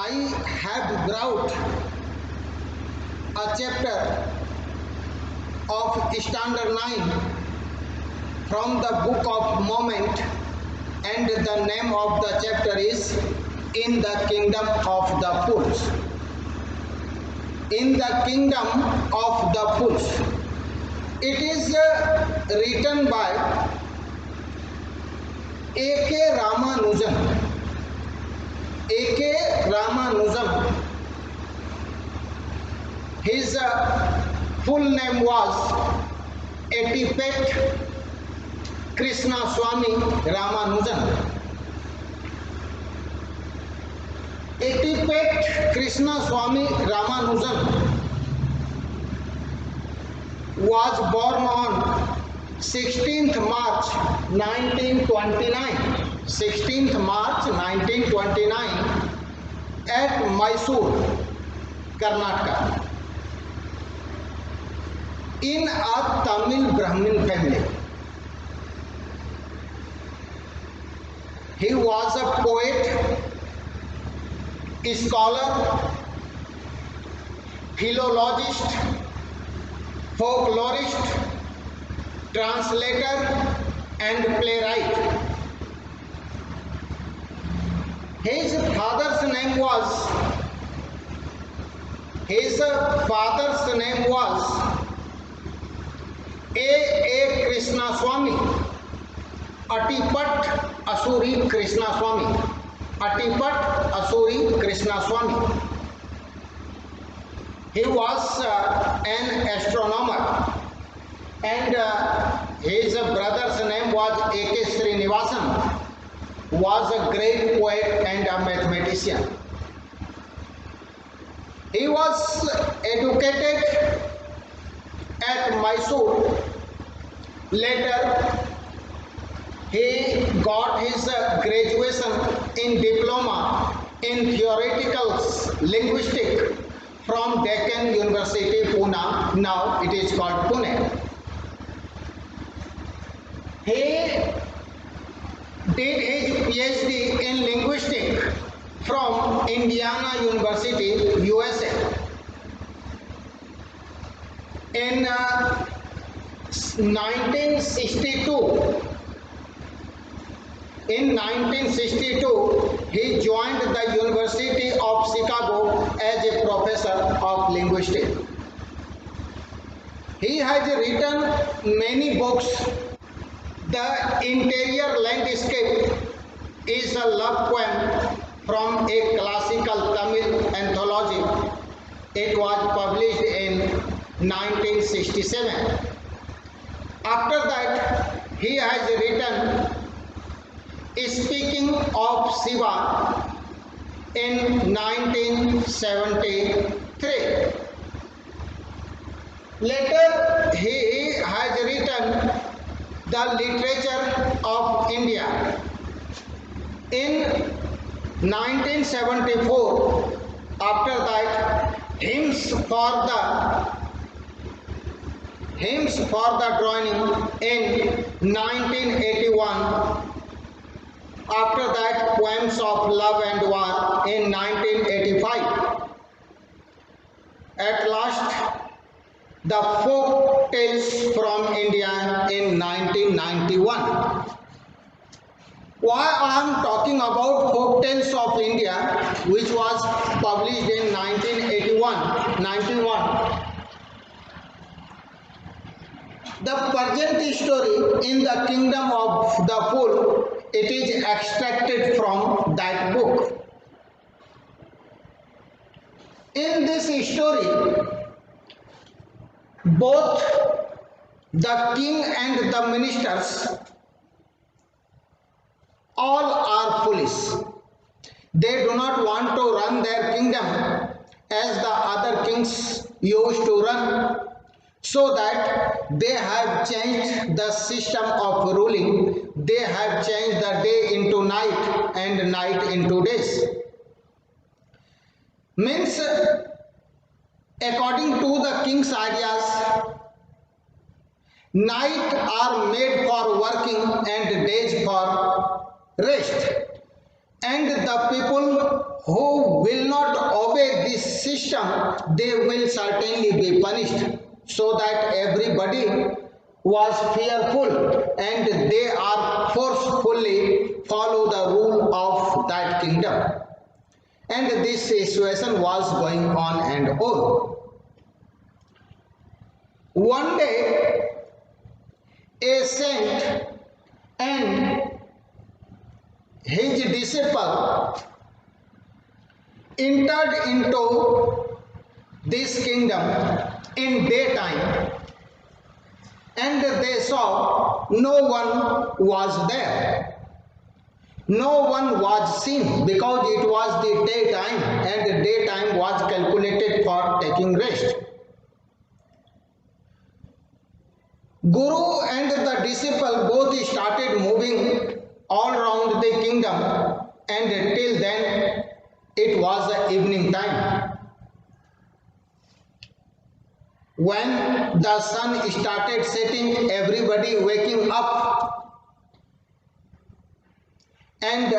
I have brought a chapter of Standard 9 from the Book of Moment, and the name of the chapter is In the Kingdom of the Fools. In the Kingdom of the Fools. It is written by A.K. Ramanujan. A.K. Ramanujan. His full name was Etipet Krishna Swami Ramanujan. Etipet Krishna Swami Ramanujan was born on 16th March 1929. 16th March 1929 at Mysore, Karnataka, in a Tamil Brahmin family. He was a poet, scholar, philologist, folklorist, translator and playwright. His father's name was A. Krishna Swami, Atipat Asuri Krishna Swami. Atipat Asuri Krishna Swami. He was an astronomer, and his brother's name was A.K. Srinivasan, was a great poet and a mathematician. He was educated at Mysore. Later, he got his graduation in diploma in theoretical linguistics from Deccan University, Pune. Now it is called Pune. He did his PhD in linguistics from Indiana University, USA. In 1962, he joined the University of Chicago as a professor of linguistics. He has written many books. The Interior Landscape is a love poem from a classical Tamil anthology. It was published in 1967. After that, he has written Speaking of Shiva in 1973. Later, he has written The Literature of India. In 1974, after that, Hymns for the Dawning in 1981. After that, Poems of Love and War in 1985. At last, The Folk Tales from India in 1991. Why I am talking about Folk Tales of India, which was published in 1991. The present story in the Kingdom of the Fool, it is extracted from that book. In this story, both the king and the ministers all are foolish. They do not want to run their kingdom as the other kings used to run, so that they have changed the system of ruling. They have changed the day into night and night into days. Means, according to the king's ideas, night are made for working and days for rest. And the people who will not obey this system, they will certainly be punished, so that everybody was fearful and they are forcefully follow the rule of that kingdom. And this situation was going on and on. One day, a saint and his disciple entered into this kingdom in daytime, and they saw no one was there. No one was seen because it was the daytime, and the daytime was calculated for taking rest. Guru and the disciple both started moving all around the kingdom, and till then it was the evening time. When the sun started setting, everybody waking up, and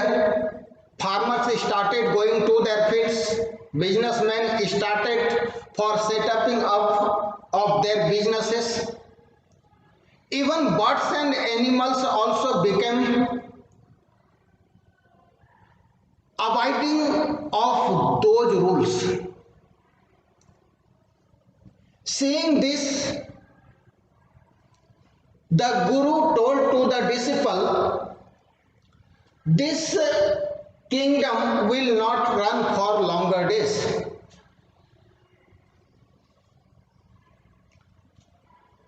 farmers started going to their fields, businessmen started for setting up of their businesses. Even birds and animals also became abiding of those rules. Seeing this, the Guru told to the disciple, this kingdom will not run for longer days.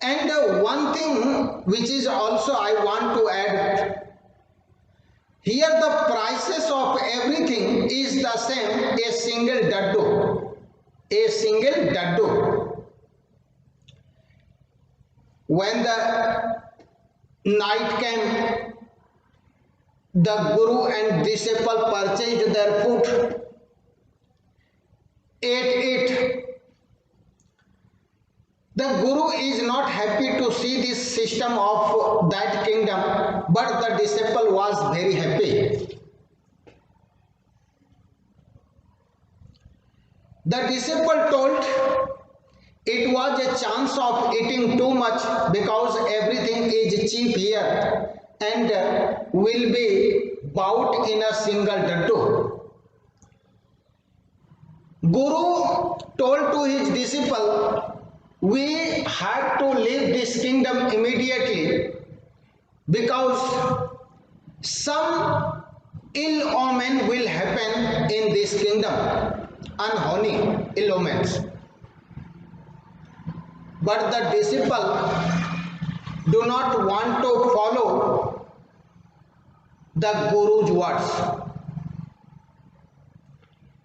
And one thing which is also I want to add, here the prices of everything is the same, a single daddu. A single daddu. When the night came, the Guru and disciple purchased their food, ate it. The Guru is not happy to see this system of that kingdom, but the disciple was very happy. The disciple told it was a chance of eating too much because everything is cheap here and will be bought in a single daddu. Guru told to his disciple, we had to leave this kingdom immediately because some ill omen will happen in this kingdom, unholy ill omens. But the disciple do not want to follow the Guru's words.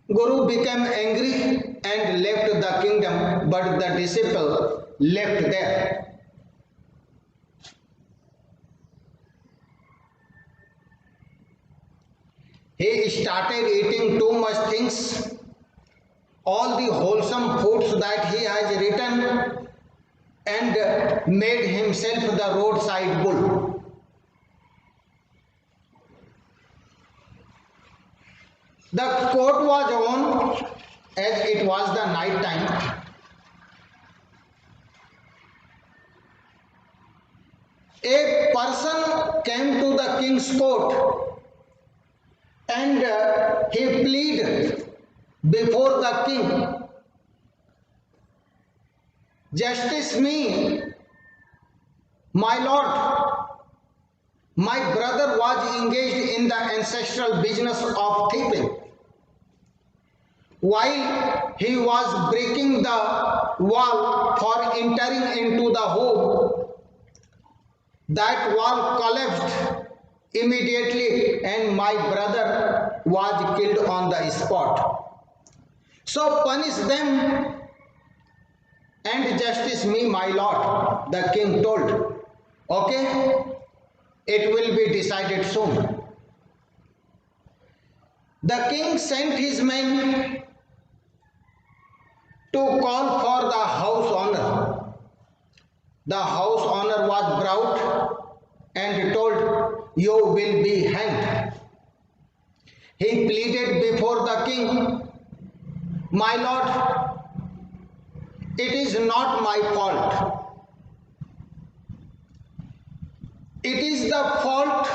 Guru became angry and left the kingdom, but the disciple left there. He started eating too much things, all the wholesome foods that he has eaten, and made himself the roadside bull. The court was on as it was the night time. A person came to the king's court and he pleaded before the king, "Justice me, my lord. My brother was engaged in the ancestral business of thieving. While he was breaking the wall for entering into the home, that wall collapsed immediately and my brother was killed on the spot. So punish them and justice me, my lord," the king told. Okay, it will be decided soon. The king sent his men to call for the house owner. The house owner was brought and told, "You will be hanged." He pleaded before the king My lord, it is not my fault. It is the fault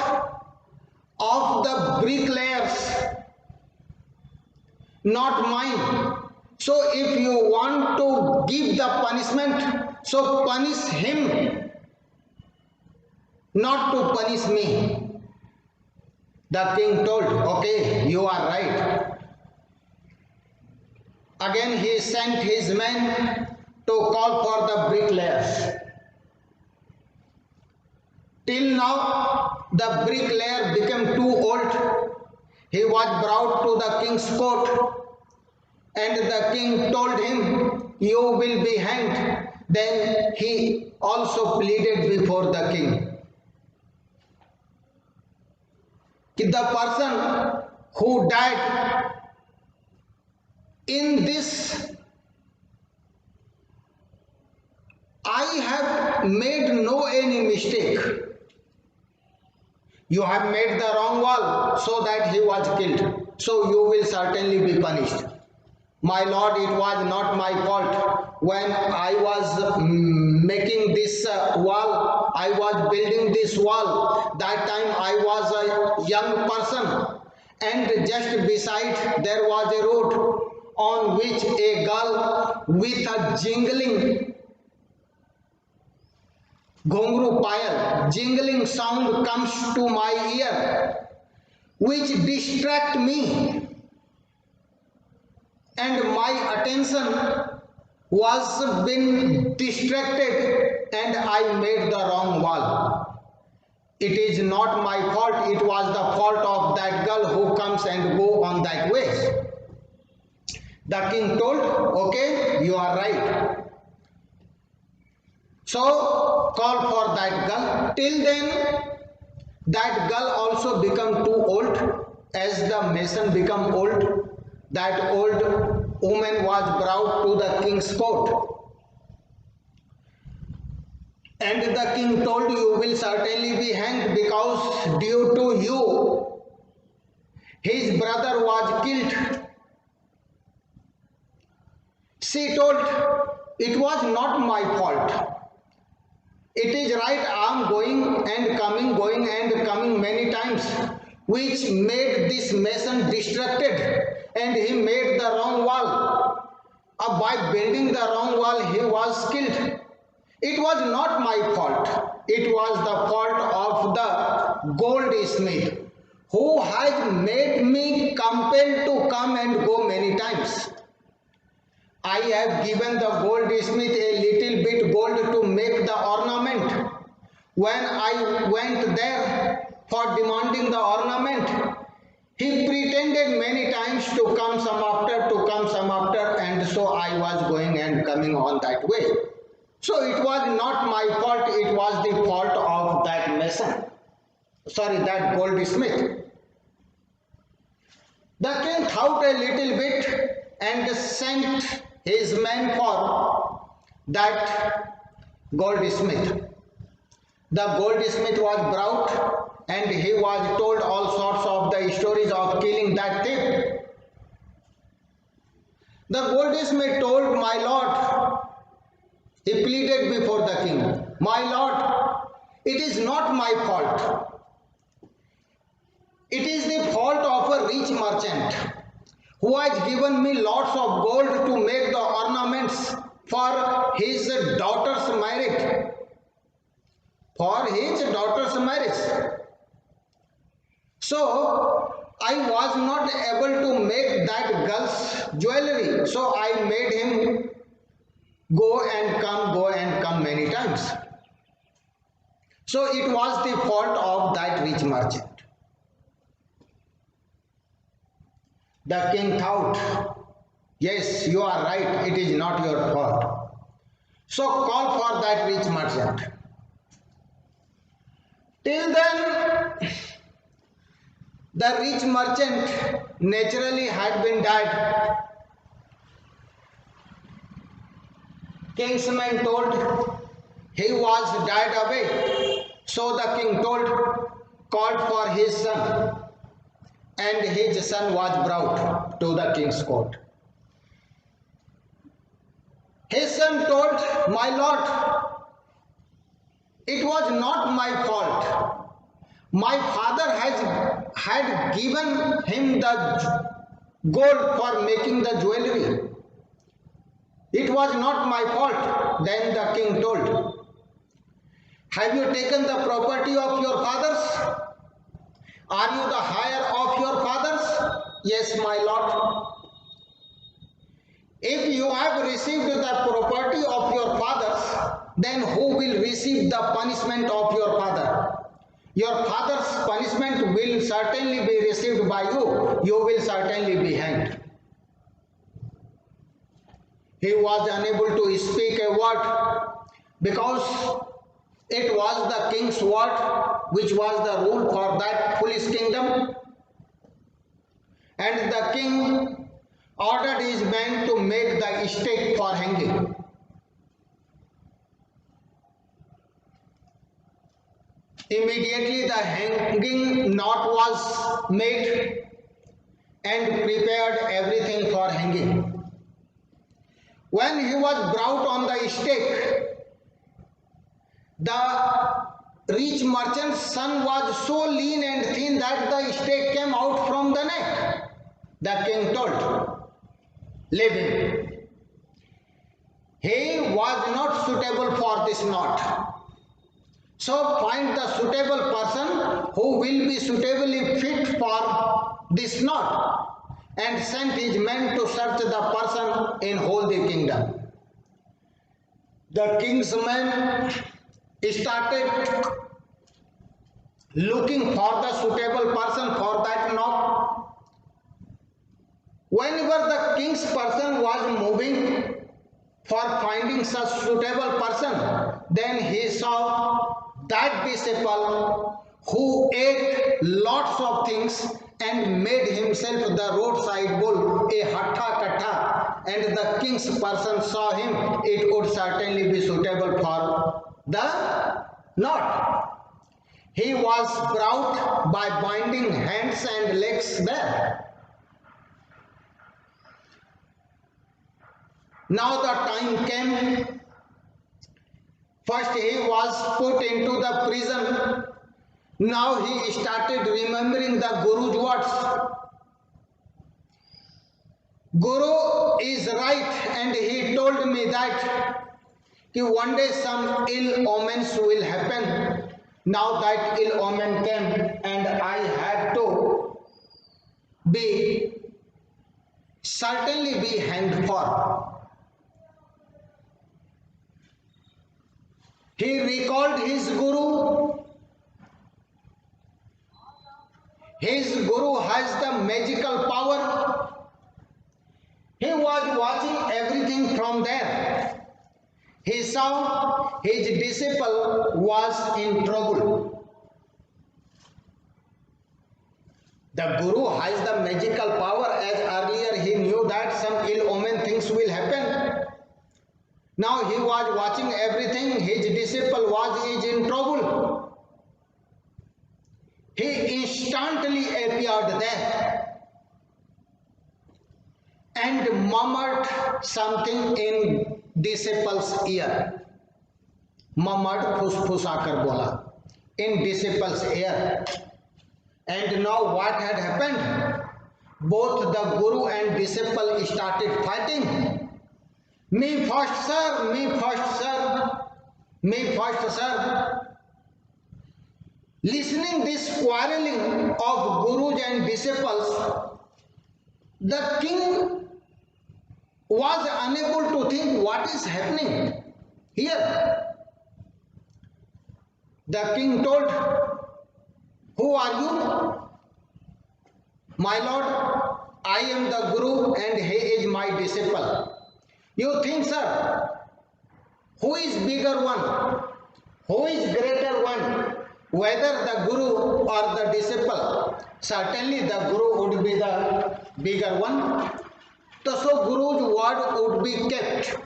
of the bricklayers, not mine. So if you want to give the punishment, so punish him, not to punish me. The king told, okay, you are right. Again he sent his men to call for the bricklayers. Till now the bricklayer became too old. He was brought to the king's court, and the king told him, you will be hanged. Then he also pleaded before the king. The person who died in this, I have made no any mistake. You have made the wrong wall so that he was killed. So you will certainly be punished. My lord, it was not my fault. When I was making this wall, I was building this wall. That time I was a young person, and just beside there was a road on which a girl with a jingling ghongru payal, jingling sound comes to my ear, which distract me, and my attention was been distracted, and I made the wrong wall. It is not my fault, it was the fault of that girl who comes and go on that way. The king told, okay, you are right. So call for that girl. Till then that girl also become too old. As the mason become old, that old woman was brought to the king's court, and the king told, you will certainly be hanged, because due to you his brother was killed. She told, it was not my fault. It is right, I am going and coming many times, which made this mason distracted, and he made the wrong wall. By building the wrong wall, he was killed. It was not my fault. It was the fault of the goldsmith, who has made me compelled to come and go many times. I have given the goldsmith a little bit gold to make the ornament. When I went there for demanding the ornament, he pretended many times to come some after, and so I was going and coming on that way. So it was not my fault, it was the fault of that mason. That goldsmith. The king thought a little bit and sent his men for that goldsmith. The goldsmith was brought, and he was told all sorts of the stories of killing that thief. The goldsmith told, my lord, he pleaded before the king, my lord, it is not my fault. It is the fault of a rich merchant who has given me lots of gold to make the ornaments for his daughter's marriage. So I was not able to make that girl's jewelry. So I made him go and come many times. So it was the fault of that rich merchant. The king thought, yes, you are right, it is not your fault. So call for that rich merchant. Till then, the rich merchant naturally had been dead. King's man told he was died away. So the king called for his son, and his son was brought to the king's court. His son told, "My lord, it was not my fault. My father had given him the gold for making the jewelry. It was not my fault." Then the king told, "Have you taken the property of your fathers? Are you the heir of your fathers?" "Yes, my lord." "If you have received the property of your fathers, then who will receive the punishment of your father? Your father's punishment will certainly be received by you. You will certainly be hanged." He was unable to speak a word because it was the king's word which was the rule for that foolish kingdom. And the king ordered his men to make the stake for hanging. Immediately the hanging knot was made and prepared everything for hanging. When he was brought on the stake, the rich merchant's son was so lean and thin that the stake came out from the neck. The king told, "Leave him. He was not suitable for this knot. So find the suitable person who will be suitably fit for this knot," and sent his men to search the person in whole the kingdom. The king's men started looking for the suitable person for that knot. Whenever the king's person was moving for finding such suitable person, then he saw that disciple who ate lots of things and made himself the roadside bull, a hatta katta, and the king's person saw him, it would certainly be suitable for the knot. He was brought by binding hands and legs there. Now the time came. First he was put into the prison. Now he started remembering the Guru's words. Guru is right, and he told me that one day some ill omens will happen. Now that ill omen came and I had to certainly be hanged for. He recalled his Guru. His Guru has the magical power. He was watching everything from there. He saw his disciple was in trouble. The Guru has the magical power, as earlier he knew that some ill omen things will happen. Now he was watching everything. His disciple is in trouble. He instantly appeared there and murmured something in disciple's ear. Murmured, फुसफुसाकर बोला, in disciple's ear. And now what had happened? Both the Guru and disciple started fighting. Me first, sir, me first, sir, me first, sir. Listening this quarreling of Gurus and disciples, the king was unable to think what is happening here. The king told, "Who are you?" "My lord, I am the Guru and he is my disciple." "You think, sir, who is bigger one? Who is greater one? Whether the Guru or the disciple? Certainly the Guru would be the bigger one. So Guru's word would be kept.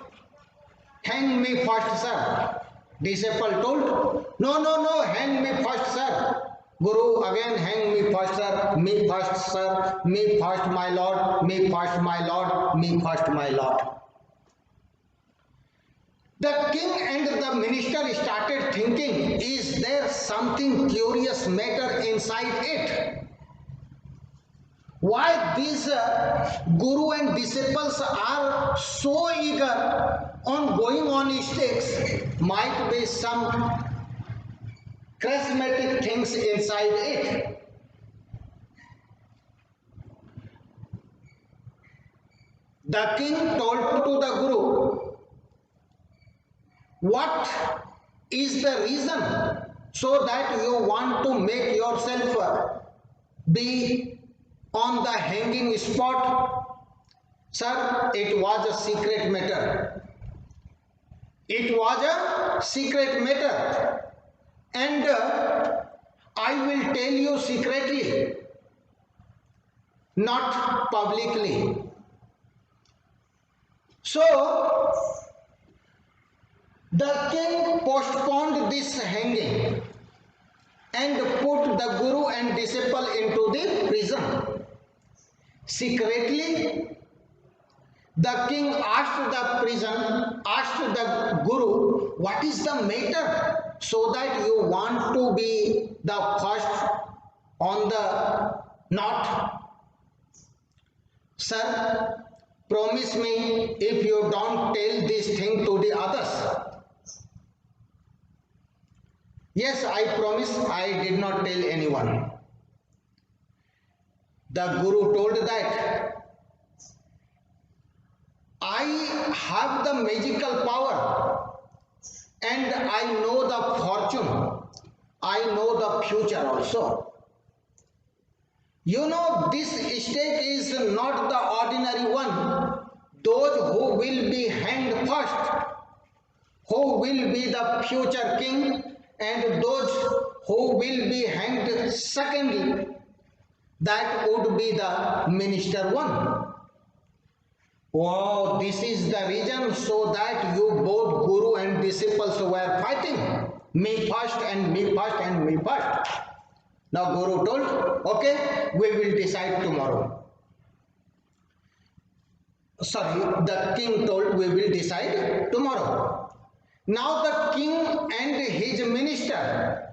Hang me first, sir." Disciple told, No, hang me first, sir." Guru again, "Hang me first, sir, me first, sir, me first, my lord, me first, my lord, me first, my lord." The king and the minister started thinking, is there something curious matter inside it? Why these guru and disciples are so eager on going on stakes? Might be some charismatic things inside it. The king told to the guru, what is the reason so that you want to make yourself be on the hanging spot? Sir, it was a secret matter. It was a secret matter, and I will tell you secretly, not publicly. So the king postponed this hanging and put the guru and disciple into the prison. Secretly, the king asked the guru, what is the matter so that you want to be the first on the knot? Sir, promise me if you don't tell this thing to the others. Yes, I promise I did not tell anyone. The guru told that I have the magical power and I know the fortune. I know the future also. You know, this stake is not the ordinary one. Those who will be hanged first, who will be the future king, and those who will be hanged secondly, that would be the minister one. Oh, this is the reason so that you both guru and disciples were fighting. Me first and me first and me first. Now guru told, okay, we will decide tomorrow. Sorry, the king told, we will decide tomorrow. Now the king and his minister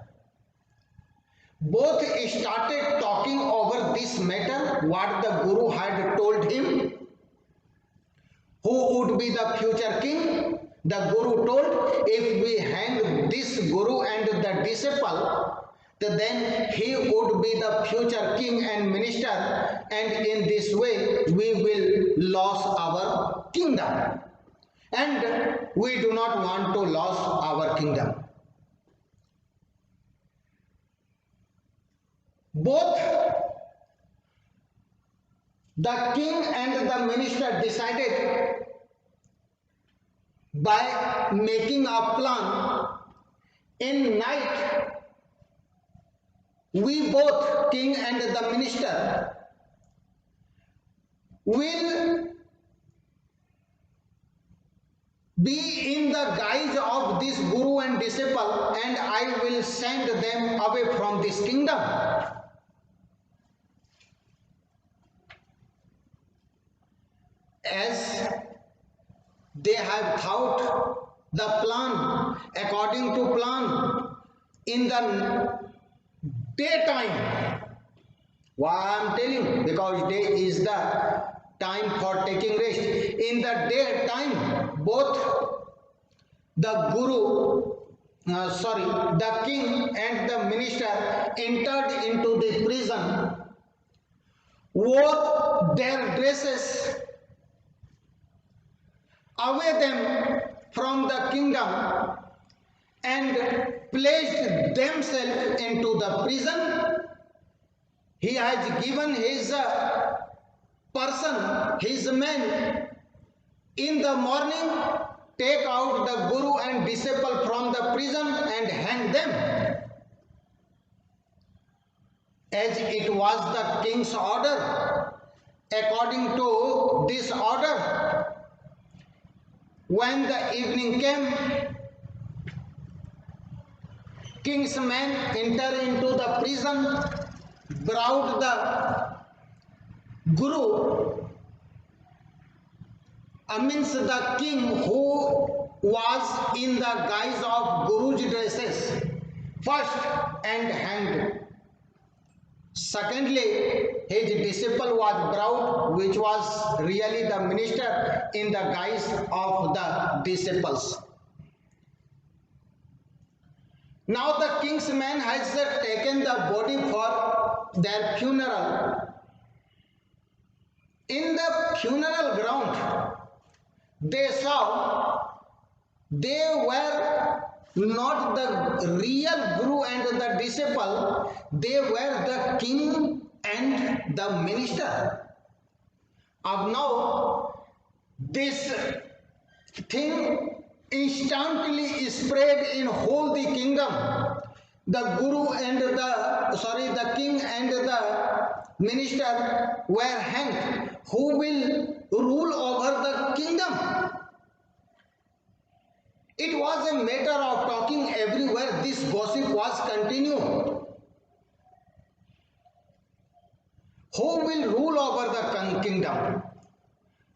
both started talking over this matter, what the guru had told him. Who would be the future king? The guru told, if we hang this guru and the disciple, then he would be the future king and minister, and in this way we will lose our kingdom. And we do not want to lose our kingdom. Both the king and the minister decided by making a plan. In night, we both, king and the minister, will be in the guise of this guru and disciple, and I will send them away from this kingdom. As they have thought the plan, according to plan, in the daytime. Why I am telling? Because day is the time for taking rest. In the daytime, both the the king and the minister entered into the prison, wore their dresses, away them from the kingdom, and placed themselves into the prison. He has given his person, his men, in the morning, take out the guru and disciple from the prison and hang them. As it was the king's order, according to this order, when the evening came, king's men enter into the prison, brought the guru, means the king who was in the guise of Guru's dresses first and hanged. Secondly, his disciple was brought, which was really the minister in the guise of the disciples. Now the king's man has taken the body for their funeral. In the funeral ground, they saw they were not the real Guru and the disciple, they were the king and the minister. Now this thing instantly spread in whole the kingdom. The Guru and the king and the minister were hanged. Who will rule over the kingdom? It was a matter of talking everywhere. This gossip was continued. Who will rule over the kingdom?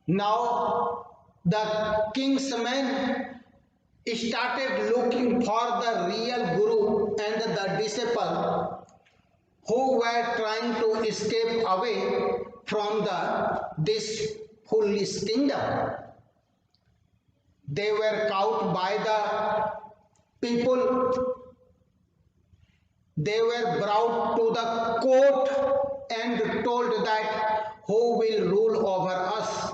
Now the king's men started looking for the real Guru and the disciple who were trying to escape away from this foolish kingdom. They were caught by the people. They were brought to the court and told that who will rule over us?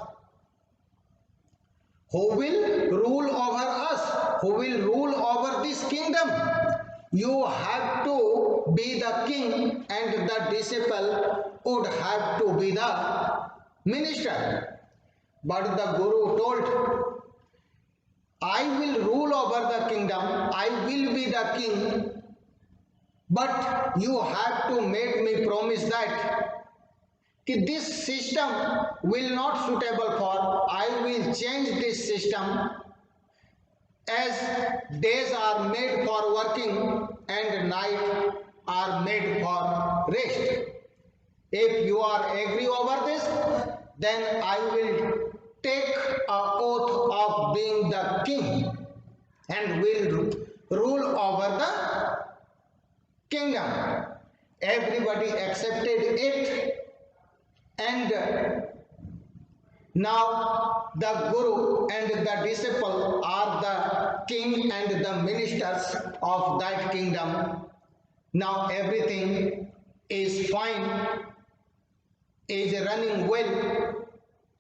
Who will rule over us? Who will rule over this kingdom? You have to be the king and the disciple would have to be the minister. But the Guru told, I will rule over the kingdom, I will be the king, but you have to make me promise that this system will not suitable for, I will change this system as days are made for working and night are made for rest. If you are agree over this, then I will take a oath of being the king and will rule over the kingdom. Everybody accepted it, and now the Guru and the disciple are the king and the ministers of that kingdom. Now everything is fine, is running well.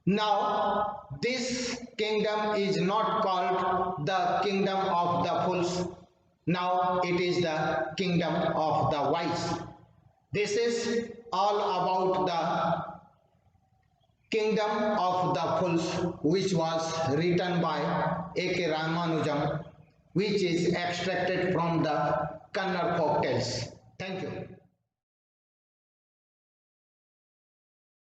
Now this kingdom is not called the kingdom of the fools. Now it is the kingdom of the wise. This is all about the Kingdom of the Fools, which was written by A.K. Ramanujam, which is extracted from the Kannada folk tales. Thank you.